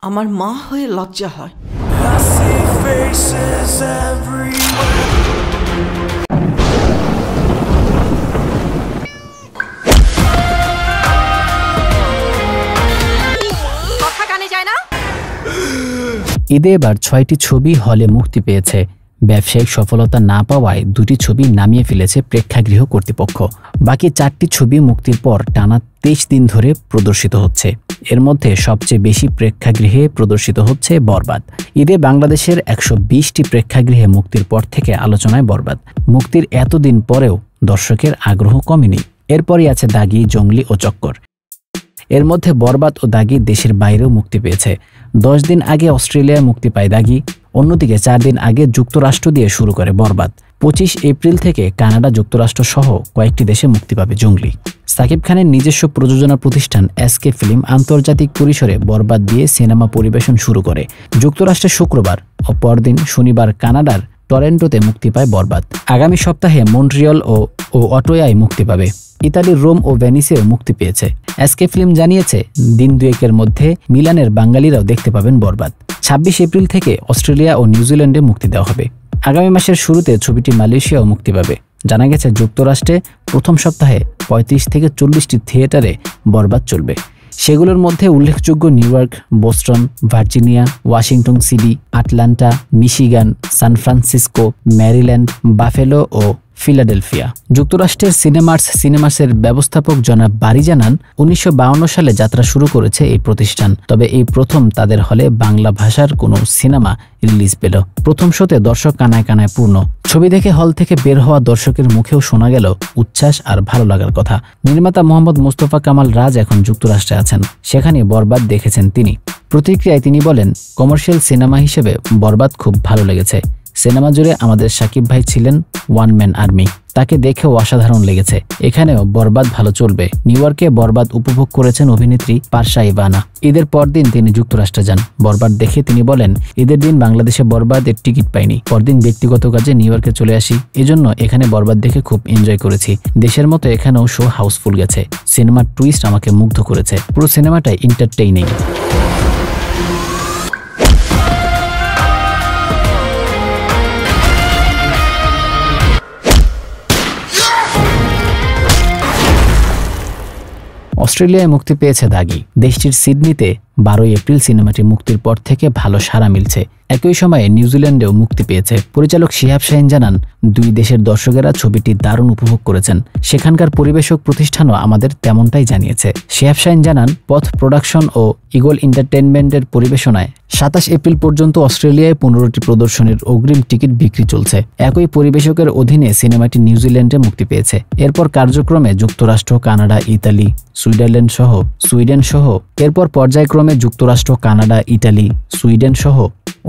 আমার মা হয়ে লজ্জা হয়। ঈদে এবার ৬টি ছবি হলে মুক্তি পেয়েছে। ব্যবসায়িক সফলতা না পাওয়ায় 2টি ছবি নামিয়ে ফেলেছে প্রেক্ষাগৃহ কর্তৃপক্ষ। বাকি 4টি ছবি মুক্তির পর টানা 23 দিন ধরে প্রদর্শিত হচ্ছে। এর মধ্যে সবচেয়ে বেশি প্রেক্ষাগৃহে প্রদর্শিত হচ্ছে বরবাদ। ঈদে বাংলাদেশের 120টি প্রেক্ষাগৃহে মুক্তির পর থেকে আলোচনায় বরবাদ। মুক্তির এতদিন পরেও দর্শকের আগ্রহ কমেনি। এরপরই আছে দাগি, জঙ্গলি ও চক্কর। এর মধ্যে বরবাদ ও দাগি দেশের বাইরেও মুক্তি পেয়েছে। 10 দিন আগে অস্ট্রেলিয়ায় মুক্তি পায় দাগি, অন্যদিকে 4 দিন আগে যুক্তরাষ্ট্র দিয়ে শুরু করে বরবাদ। 25 এপ্রিল থেকে কানাডা, যুক্তরাষ্ট্র সহ কয়েকটি দেশে মুক্তি পাবে জঙ্গলি। সাকিব খানের নিজস্ব প্রযোজনা প্রতিষ্ঠান এসকে ফিল্ম আন্তর্জাতিক পরিসরে বরবাদ দিয়ে সিনেমা পরিবেশন শুরু করে। যুক্তরাষ্ট্রে শুক্রবার ও পরদিন শনিবার কানাডার টরেন্টোতে মুক্তি পায় বরবাদ। আগামী সপ্তাহে মন্ট্রিয়ল ও অটোয়ায় মুক্তি পাবে। ইতালির রোম ও ভেনিসেও মুক্তি পেয়েছে। এসকে ফিল্ম জানিয়েছে দিন দুয়েকের মধ্যে মিলানের বাঙালিরাও দেখতে পাবেন বরবাদ। 26 এপ্রিল থেকে অস্ট্রেলিয়া ও নিউজিল্যান্ডে মুক্তি দেওয়া হবে। আগামী মাসের শুরুতে ছবিটি মালয়েশিয়াও মুক্তি পাবে। জানা গেছে যুক্তরাষ্ট্রে প্রথম সপ্তাহে 35 থেকে 40টি থিয়েটারে বরবাদ চলবে। সেগুলোর মধ্যে উল্লেখযোগ্য New York, Boston, Virginia, Washington City, Atlanta, Michigan, San Francisco, Maryland, Buffalo ও ফিলাডেলফিয়া। যুক্তরাষ্ট্রের সিনেমার্সের ব্যবস্থাপক জনাব বারি জানান 1952 সালে যাত্রা শুরু করেছে এই প্রতিষ্ঠান। তবে এই প্রথম তাদের হলে বাংলা ভাষার কোনো সিনেমা রিলিজ পেল। প্রথম শোতে দর্শক কানায় কানায় পূর্ণ। ছবি দেখে হল থেকে বের হওয়া দর্শকের মুখেও শোনা গেল উচ্ছ্বাস আর ভালো লাগার কথা। নির্মাতা মোহাম্মদ মুস্তফা কামাল রাজ এখন যুক্তরাষ্ট্রে আছেন, সেখানে বরবাদ দেখেছেন তিনি। প্রতিক্রিয়ায় তিনি বলেন, কমার্শিয়াল সিনেমা হিসেবে বরবাদ খুব ভালো লেগেছে। সিনেমা জুড়ে আমাদের সাকিব ভাই ছিলেন ওয়ান ম্যান আর্মি, তাকে দেখেও অসাধারণ লেগেছে। এখানেও বরবাদ ভালো চলবে। নিউ ইয়র্কে বরবাদ উপভোগ করেছেন অভিনেত্রী পারসা ইভানা। ঈদের পরদিন তিনি যুক্তরাষ্ট্রে যান। বরবাদ দেখে তিনি বলেন, ঈদের দিন বাংলাদেশে বরবাদের টিকিট পাইনি, পরদিন ব্যক্তিগত কাজে নিউ ইয়র্কে চলে আসি, এজন্য এখানে বরবাদ দেখে খুব এনজয় করেছি। দেশের মতো এখানেও শো হাউসফুল গেছে। সিনেমার টুইস্ট আমাকে মুগ্ধ করেছে। পুরো সিনেমাটাই এন্টারটেইনিং। অস্ট্রেলিয়ায় মুক্তি পেয়েছে দাগি। দেশটির সিডনিতে 12 এপ্রিল সিনেমাটি মুক্তির পর থেকে ভালো সাড়া মিলছে। একই সময়ে নিউজিল্যান্ডেও মুক্তি পেয়েছে। পরিচালক শিহাব শাহীন জানান, 2 দেশের দর্শকেরা ছবিটি দারুণ উপভোগ করেছেন। সেখানকার পরিবেশক প্রতিষ্ঠানও আমাদের তেমনটাই জানিয়েছে। শিহাব শাহীন জানান, পথ প্রোডাকশন ও ইগল এন্টারটেইনমেন্টের পরিবেশনায় 27 এপ্রিল পর্যন্ত অস্ট্রেলিয়ায় 15টি প্রদর্শনীর অগ্রিম টিকিট বিক্রি চলছে। একই পরিবেশকের অধীনে সিনেমাটি নিউজিল্যান্ডে মুক্তি পেয়েছে। এরপর কার্যক্রমে যুক্তরাষ্ট্র, কানাডা, ইতালি, সুইডেন সহ এরপর পর্যায়ক্রমে যুক্তরাষ্ট্র, কানাডা, ইটালি, সুইডেন সহ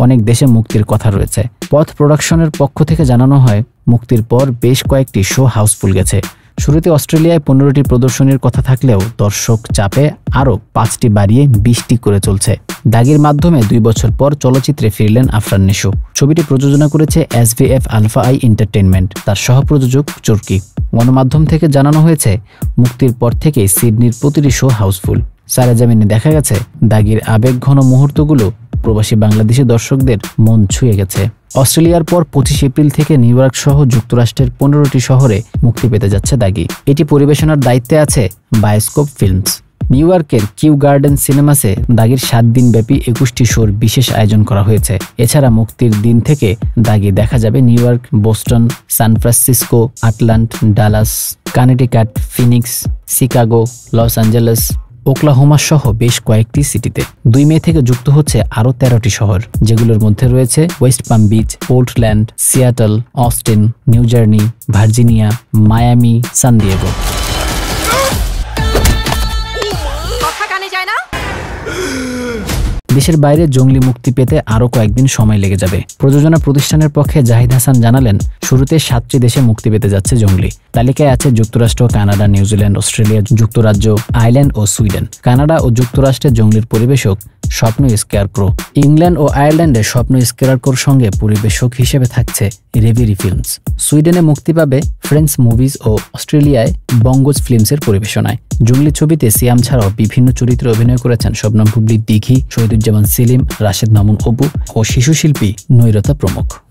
অনেক দেশে মুক্তির কথা রয়েছে। পথ প্রোডাকশনের পক্ষ থেকে জানানো হয়, মুক্তির পর বেশ কয়েকটি শো হাউসফুল গেছে। শুরুতে অস্ট্রেলিয়ায় 15টি প্রদর্শনীর কথা থাকলেও দর্শক চাপে আরও 5টি বাড়িয়ে 20টি করে চলছে। দাগির মাধ্যমে 2 বছর পর চলচ্চিত্রে ফিরলেন আফরান নিশো। ছবিটি প্রযোজনা করেছে SVF আলফা আই এন্টারটেইনমেন্ট, তার সহপ্রযোজক চরকি। গণমাধ্যম থেকে জানানো হয়েছে, মুক্তির পর থেকেই সিডনির প্রতিটি শো হাউসফুল। সারেজামিনে দেখা গেছে, দাগির আবেগঘন মুহূর্তগুলো প্রবাসী বাংলাদেশি দর্শকদের মন ছুঁয়ে গেছে। অস্ট্রেলিয়ার পর 25 এপ্রিল থেকে নিউ ইয়র্ক সহ যুক্তরাষ্ট্রের 15টি শহরে মুক্তি পেতে যাচ্ছে দাগি। এটি পরিবেশনার দায়িত্বে আছে বায়োস্কোপ ফিল্মস। নিউ ইয়র্কের কিউ গার্ডেন সিনেমাসে দাগির 7 দিন ব্যাপী 21টি শোর বিশেষ আয়োজন করা হয়েছে। এছাড়া মুক্তির দিন থেকে দাগি দেখা যাবে New York, Boston, San Francisco, Atlanta, Dallas, Connecticut, Phoenix, Chicago, Los Angeles, Oklahoma সহ বেশ কয়েকটি সিটিতে। 2 মে থেকে যুক্ত হচ্ছে আরও 13টি শহর, যেগুলোর মধ্যে রয়েছে West Palm Beach, Portland, Seattle, Austin, New Jersey, Virginia, Miami, San Diego. দেশের বাইরে জঙ্গলি মুক্তি পেতে আরও কয়েকদিন সময় লেগে যাবে। প্রযোজনা প্রতিষ্ঠানের পক্ষে জাহিদ হাসান জানালেন, শুরুতে 7টি দেশে মুক্তি পেতে যাচ্ছে জঙ্গলি। তালিকায় আছে যুক্তরাষ্ট্র, কানাডা, নিউজিল্যান্ড, অস্ট্রেলিয়া, যুক্তরাজ্য, আয়ারল্যান্ড ও সুইডেন। কানাডা ও যুক্তরাষ্ট্রের জঙ্গলির পরিবেশক স্বপ্ন স্কেয়ারক্রো। ইংল্যান্ড ও আয়ারল্যান্ডের স্বপ্ন স্কেয়ারক্রোর সঙ্গে পরিবেশক হিসেবে থাকছে রেভেরি ফিল্মস। সুইডেনে মুক্তি পাবে ফ্রেন্ডস মুভিজ ও অস্ট্রেলিয়ায় বঙ্গজ ফিল্মসের পরিবেশনায়। জঙ্গলি ছবিতে সিয়াম ছাড়াও বিভিন্ন চরিত্রে অভিনয় করেছেন শবনম বুবলী, দিঘি, শহীদুজ্জামান সেলিম, রাশেদ মামুন অপু ও শিশুশিল্পী নৈরতা প্রমুখ।